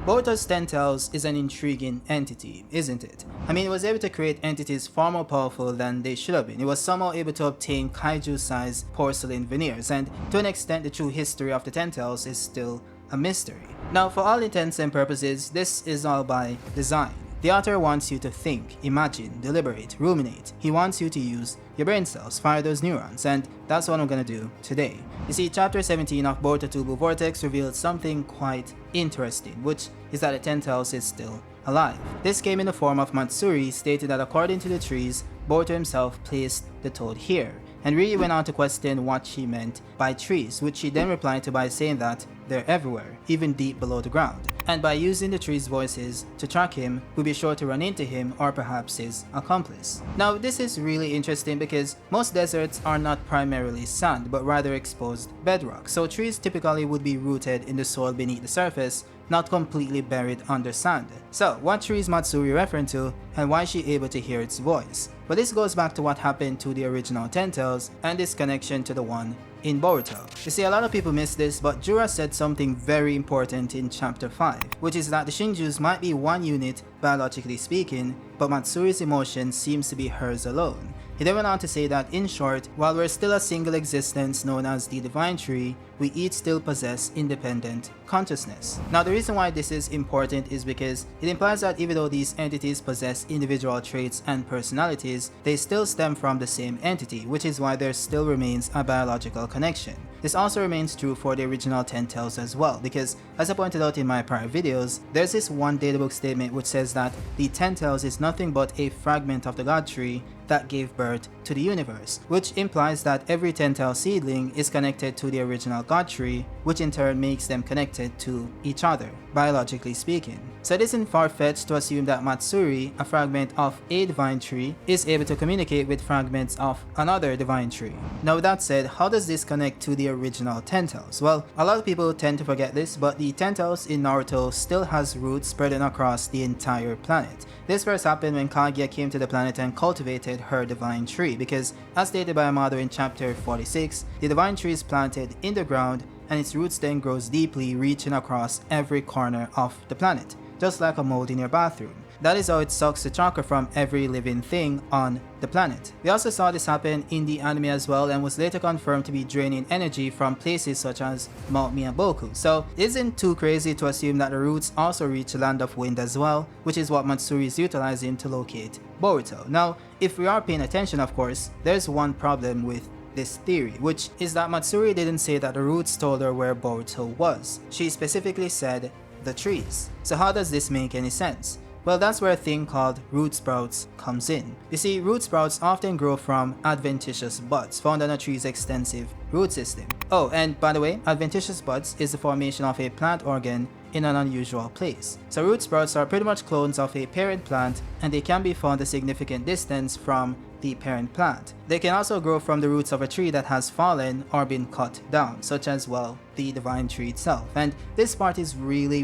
Boruto's 10 tails is an intriguing entity, isn't it? I mean, it was able to create entities far more powerful than they should have been. It was somehow able to obtain kaiju-sized porcelain veneers, and to an extent the true history of the 10 tails is still a mystery. Now, for all intents and purposes, this is all by design. The author wants you to think, imagine, deliberate, ruminate. He wants you to use your brain cells, fire those neurons, and that's what I'm gonna do today. You see, chapter 17 of Boruto Two Blue Vortex revealed something quite interesting, which is that the 10 tails is still alive. This came in the form of Matsuri stated that according to the trees, Boruto himself placed the toad here, and really went on to question what she meant by trees, which she then replied to by saying that they're everywhere, even deep below the ground. And by using the tree's voices to track him, we'll be sure to run into him or perhaps his accomplice. Now, this is really interesting because most deserts are not primarily sand, but rather exposed bedrock. So trees typically would be rooted in the soil beneath the surface, not completely buried under sand. So, what tree is Matsuri referring to, and why is she able to hear its voice? But this goes back to what happened to the original 10 tails and its connection to the one in Boruto. You see, a lot of people miss this, but Jura said something very important in chapter 5, which is that the Shinjus might be one unit biologically speaking, but Matsuri's emotion seems to be hers alone. He then went on to say that, in short, while we're still a single existence known as the Divine Tree, we each still possess independent consciousness. Now, the reason why this is important is because it implies that even though these entities possess individual traits and personalities, they still stem from the same entity, which is why there still remains a biological connection. This also remains true for the original 10 tails as well, because as I pointed out in my prior videos, there's this one databook statement which says that the 10 tails is nothing but a fragment of the God Tree that gave birth to the universe, which implies that every 10 tail seedling is connected to the original God Tree, which in turn makes them connected to each other, biologically speaking. So it isn't far-fetched to assume that Matsuri, a fragment of a divine tree, is able to communicate with fragments of another divine tree. Now, with that said, how does this connect to the original 10 tails? Well, a lot of people tend to forget this, but the 10 tails in Naruto still has roots spreading across the entire planet. This first happened when Kaguya came to the planet and cultivated her divine tree, because as stated by Amado in chapter 46, the divine tree is planted in the ground and its roots then grows deeply, reaching across every corner of the planet, just like a mold in your bathroom. That is how it sucks the chakra from every living thing on the planet. We also saw this happen in the anime as well, and was later confirmed to be draining energy from places such as Mount Miyaboku. So it isn't too crazy to assume that the roots also reach the Land of Wind as well, which is what Matsuri is utilizing to locate Boruto. Now, if we are paying attention, of course, there's one problem with this theory, which is that Matsuri didn't say that the roots told her where Boruto was. She specifically said the trees. So how does this make any sense? Well, that's where a thing called root sprouts comes in. You see, root sprouts often grow from adventitious buds found on a tree's extensive root system. Oh, and by the way, adventitious buds is the formation of a plant organ in an unusual place. So root sprouts are pretty much clones of a parent plant, and they can be found a significant distance from the parent plant. They can also grow from the roots of a tree that has fallen or been cut down, such as, well, the divine tree itself. And this part is really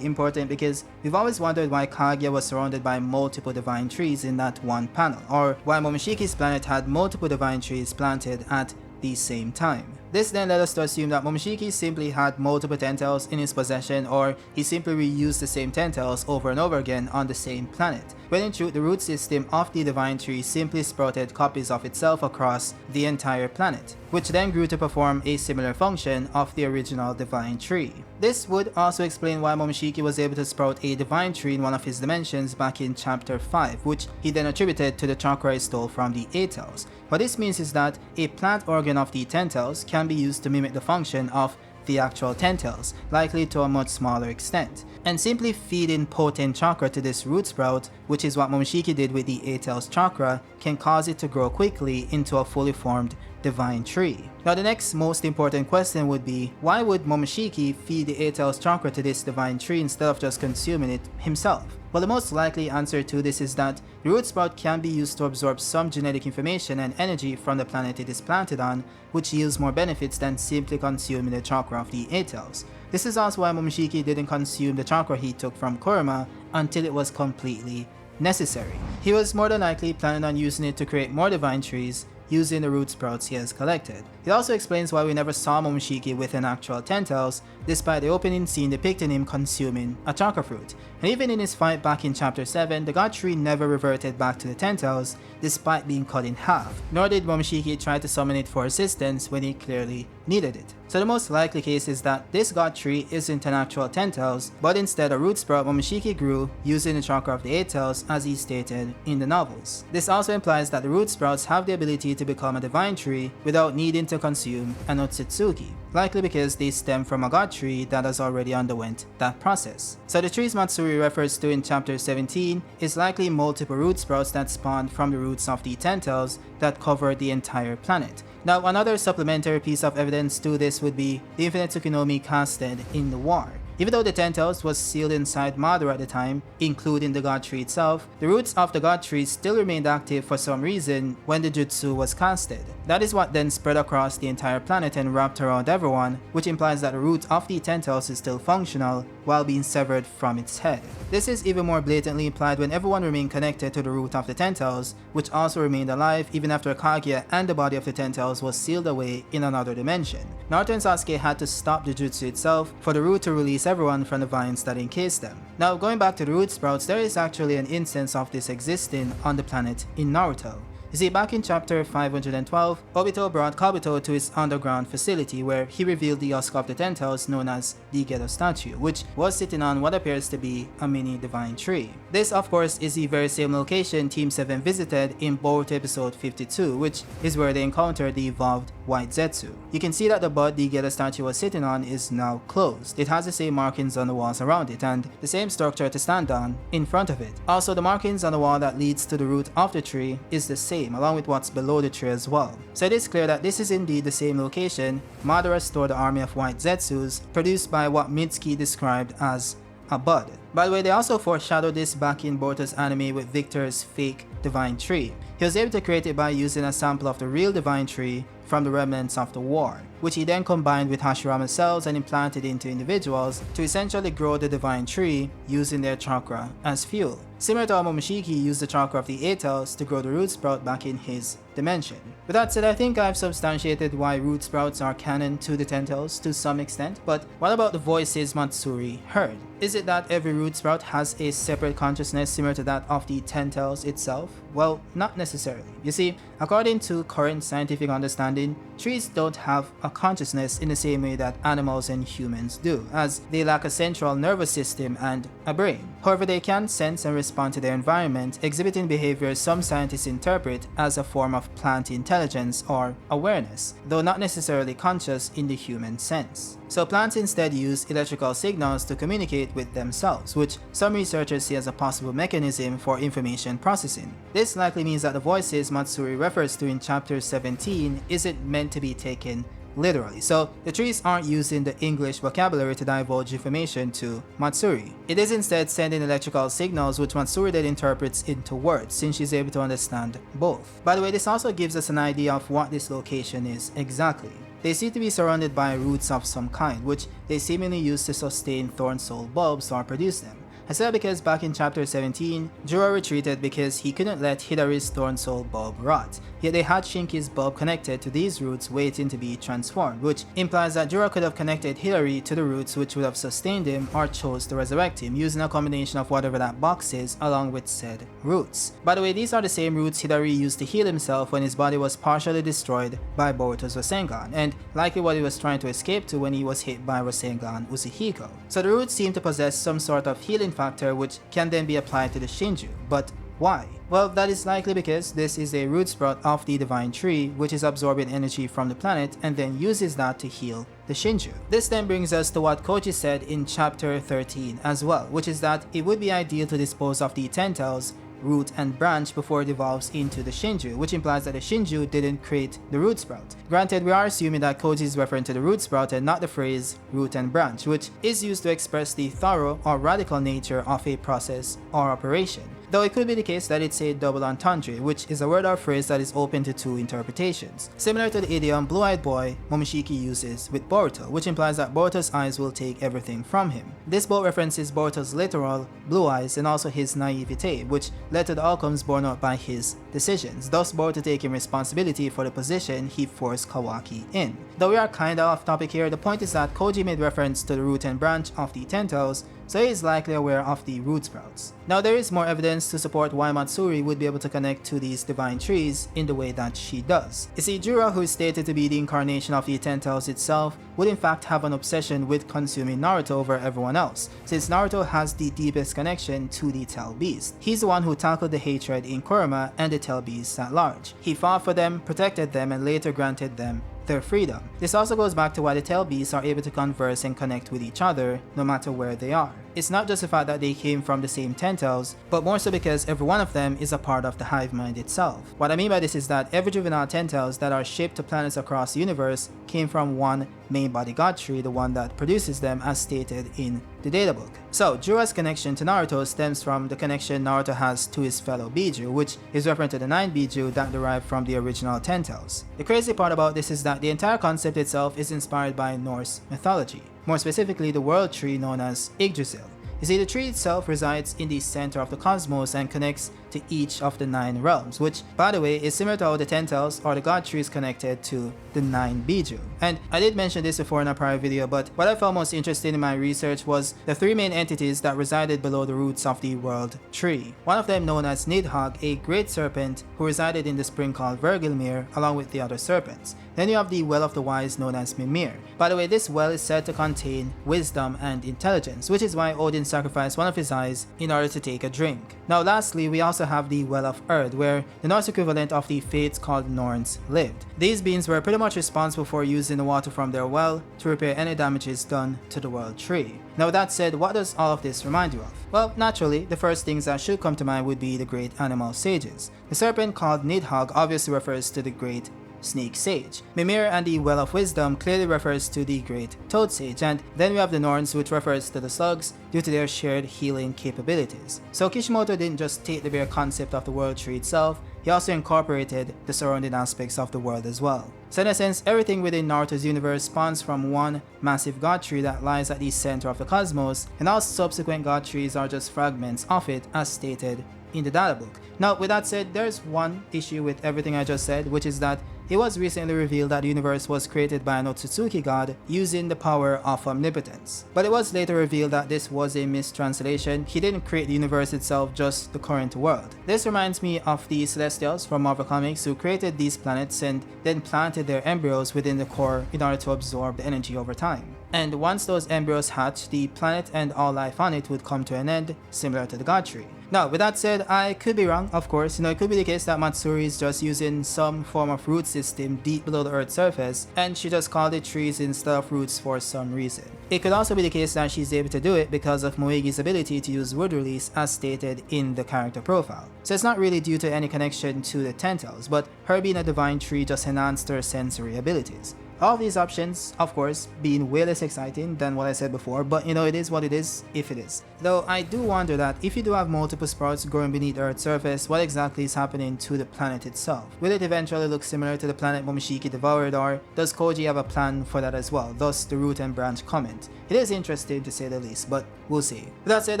important because we've always wondered why Kaguya was surrounded by multiple divine trees in that one panel, or why Momoshiki's planet had multiple divine trees planted at the same time. This then led us to assume that Momoshiki simply had multiple 10 tails in his possession, or he simply reused the same 10 tails over and over again on the same planet, when in truth the root system of the divine tree simply sprouted copies of itself across the entire planet, which then grew to perform a similar function of the original divine tree. This would also explain why Momoshiki was able to sprout a divine tree in one of his dimensions back in chapter 5, which he then attributed to the chakra he stole from the 8 tails. What this means is that a plant organ of the 10 tails can be used to mimic the function of the actual 10 tails, likely to a much smaller extent. And simply feeding potent chakra to this root sprout, which is what Momoshiki did with the 8 tails chakra, can cause it to grow quickly into a fully formed divine tree. Now, the next most important question would be, why would Momoshiki feed the 8 tails chakra to this divine tree instead of just consuming it himself? Well, the most likely answer to this is that the root sprout can be used to absorb some genetic information and energy from the planet it is planted on, which yields more benefits than simply consuming the chakra of the 8 tails. This is also why Momoshiki didn't consume the chakra he took from Kurama until it was completely necessary. He was more than likely planning on using it to create more divine trees, using the root sprouts he has collected. It also explains why we never saw Momoshiki with an actual 10 tails, despite the opening scene depicting him consuming a chakra fruit. And even in his fight back in chapter 7, the god tree never reverted back to the 10 tails despite being cut in half, nor did Momoshiki try to summon it for assistance when he clearly needed it. So the most likely case is that this god tree isn't an actual 10 tails, but instead a root sprout Momoshiki grew using the chakra of the 8 tails as he stated in the novels. This also implies that the root sprouts have the ability to become a divine tree without needing to consume an Otsutsuki, likely because they stem from a god tree that has already underwent that process. So the trees Matsuri refers to in chapter 17 is likely multiple root sprouts that spawned from the roots of the 10 tails that cover the entire planet. Now, another supplementary piece of evidence to this would be the Infinite Suomi casted in the war. Even though the 10 tails was sealed inside Madara at the time, including the god tree itself, the roots of the god tree still remained active for some reason when the jutsu was casted. That is what then spread across the entire planet and wrapped around everyone, which implies that the root of the 10 tails is still functional while being severed from its head. This is even more blatantly implied when everyone remained connected to the root of the 10 tails, which also remained alive even after Kaguya and the body of the 10 tails was sealed away in another dimension. Naruto and Sasuke had to stop the jutsu itself for the root to release everyone from the vines that encased them. Now, going back to the root sprouts, there is actually an instance of this existing on the planet in Naruto. You see, back in chapter 512, Obito brought Kabuto to his underground facility where he revealed the husk of the 10 tails known as the Ghetto statue, which was sitting on what appears to be a mini divine tree. This, of course, is the very same location Team 7 visited in Boruto episode 52, which is where they encountered the evolved White Zetsu. You can see that the bud the Ghetto statue was sitting on is now closed. It has the same markings on the walls around it and the same structure to stand on in front of it. Also, the markings on the wall that leads to the root of the tree is the same, along with what's below the tree as well. So it is clear that this is indeed the same location Madara stored the army of White Zetsus, produced by what Mitsuki described as a bud. By the way, they also foreshadowed this back in Boruto's anime with Victor's fake divine tree. He was able to create it by using a sample of the real divine tree from the remnants of the war, which he then combined with Hashirama cells and implanted into individuals to essentially grow the divine tree using their chakra as fuel. Similar to how Momoshiki used the chakra of the 8 tails to grow the root sprout back in his dimension. With that said, I think I've substantiated why root sprouts are canon to the 10 tails to some extent, but what about the voices Matsuri heard? Is it that every root sprout has a separate consciousness similar to that of the 10 tails itself? Well, not necessarily. You see, according to current scientific understanding, trees don't have a consciousness in the same way that animals and humans do, as they lack a central nervous system and a brain. However, they can sense and respond to their environment, exhibiting behaviors some scientists interpret as a form of plant intelligence or awareness, though not necessarily conscious in the human sense. So plants instead use electrical signals to communicate with themselves, which some researchers see as a possible mechanism for information processing. This likely means that the voices Matsuri refers to in chapter 17 isn't meant to be taken literally. So the trees aren't using the English vocabulary to divulge information to Matsuri. It is instead sending electrical signals which Matsuri then interprets into words, since she's able to understand both. By the way, this also gives us an idea of what this location is exactly. They seem to be surrounded by roots of some kind, which they seemingly use to sustain thorn soul bulbs or produce them. I said because back in chapter 17, Juro retreated because he couldn't let Hidari's thorn soul bulb rot, yet they had Shinki's bulb connected to these roots waiting to be transformed, which implies that Juro could have connected Hidari to the roots which would have sustained him or chose to resurrect him using a combination of whatever that box is along with said roots. By the way, these are the same roots Hidari used to heal himself when his body was partially destroyed by Boruto's Rasengan, and likely what he was trying to escape to when he was hit by Rasengan Uzuhiko. So the roots seem to possess some sort of healing factor which can then be applied to the Shinju, but why? Well, that is likely because this is a root sprout of the divine tree which is absorbing energy from the planet and then uses that to heal the Shinju. This then brings us to what Koji said in chapter 13 as well, which is that it would be ideal to dispose of the 10 tails, root and branch before it evolves into the Shinju, which implies that the Shinju didn't create the root sprout. Granted, we are assuming that Koji is referring to the root sprout and not the phrase root and branch, which is used to express the thorough or radical nature of a process or operation. though it could be the case that it's a double entendre, which is a word or phrase that is open to two interpretations, similar to the idiom blue-eyed boy Momoshiki uses with Boruto, which implies that Boruto's eyes will take everything from him. This both references Boruto's literal blue eyes and also his naivete, which led to the outcomes borne out by his decisions, thus Boruto taking responsibility for the position he forced Kawaki in. Though we are kinda off topic here, the point is that Koji made reference to the root and branch of the 10 tails, so he is likely aware of the root sprouts. Now there is more evidence to support why Matsuri would be able to connect to these divine trees in the way that she does. You see, Jura, who is stated to be the incarnation of the 10 tails itself, would in fact have an obsession with consuming Naruto over everyone else, since Naruto has the deepest connection to the tail beast. He's the one who tackled the hatred in Kurama and the tail beasts at large. He fought for them, protected them, and later granted them their freedom. This also goes back to why the tail beasts are able to converse and connect with each other no matter where they are. It's not just the fact that they came from the same 10 tails, but more so because every one of them is a part of the hive mind itself. What I mean by this is that every juvenile 10 tails that are shipped to planets across the universe came from one main body god tree, the one that produces them as stated in the databook. So Jura's connection to Naruto stems from the connection Naruto has to his fellow Biju, which is referring to the 9 Biju that derived from the original 10 tails. The crazy part about this is that the entire concept itself is inspired by Norse mythology, more specifically the world tree known as Yggdrasil. You see, the tree itself resides in the center of the cosmos and connects to each of the 9 realms, which, by the way, is similar to how the 10 tails or the god tree is connected to the 9 Biju. And I did mention this before in a prior video, but what I found most interesting in my research was the 3 main entities that resided below the roots of the world tree. One of them known as Nidhogg, a great serpent who resided in the spring called Vergilmir along with the other serpents. Then you have the Well of the Wise known as Mimir. By the way, this well is said to contain wisdom and intelligence, which is why Odin sacrificed one of his eyes in order to take a drink. Now lastly, we also have the Well of Earth, where the Norse equivalent of the fates called Norns lived. These beings were pretty much responsible for using the water from their well to repair any damages done to the world tree. Now with that said, what does all of this remind you of? Well, naturally, the first things that should come to mind would be the great animal sages. The serpent called Nidhogg obviously refers to the great snake sage. Mimir and the Well of Wisdom clearly refers to the great toad sage, and then we have the Norns, which refers to the slugs due to their shared healing capabilities. So Kishimoto didn't just take the bare concept of the world tree itself, he also incorporated the surrounding aspects of the world as well. So in a sense, everything within Naruto's universe spawns from one massive god tree that lies at the center of the cosmos, and all subsequent god trees are just fragments of it as stated in the databook. Now with that said, there's one issue with everything I just said, which is that it was recently revealed that the universe was created by an Otsutsuki god using the power of omnipotence. But it was later revealed that this was a mistranslation. He didn't create the universe itself, just the current world. This reminds me of the Celestials from Marvel Comics, who created these planets and then planted their embryos within the core in order to absorb the energy over time. And once those embryos hatch, the planet and all life on it would come to an end, similar to the god tree. Now, with that said, I could be wrong, of course. It could be the case that Matsuri is just using some form of root system deep below the earth's surface, and she just called it trees instead of roots for some reason. It could also be the case that she's able to do it because of Moegi's ability to use wood release as stated in the character profile. So it's not really due to any connection to the 10 tails, but her being a divine tree just enhanced her sensory abilities. All of these options, of course, being way less exciting than what I said before, but it is what it is if it is. Though I do wonder that if you do have multiple sprouts growing beneath the Earth's surface, what exactly is happening to the planet itself? Will it eventually look similar to the planet Momoshiki devoured, or does Koji have a plan for that as well, thus the root and branch comment? It is interesting to say the least, but we'll see. With that said,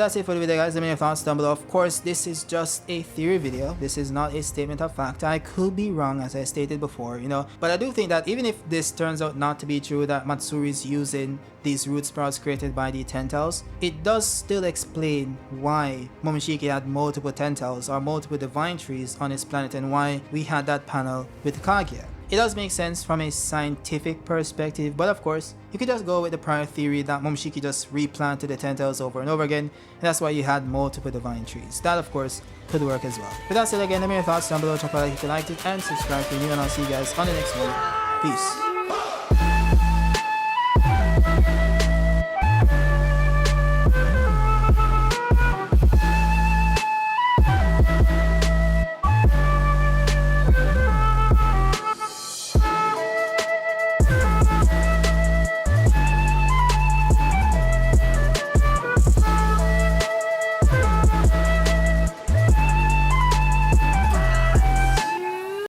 that's it for the video guys. Let me know your thoughts down below. Of course, this is just a theory video. This is not a statement of fact. I could be wrong as I stated before, but I do think that even if this turns out not to be true, that Matsuri is using these root sprouts created by the 10 tails, it does still explain why Momoshiki had multiple 10 tails or multiple divine trees on his planet and why we had that panel with Kaguya. It does make sense from a scientific perspective, but of course, you could just go with the prior theory that Momoshiki just replanted the 10 tails over and over again, and that's why you had multiple divine trees. That of course could work as well. With that said, again, let me know your thoughts down below, drop a like if you liked it, and subscribe if you're new, and I'll see you guys on the next one. Peace.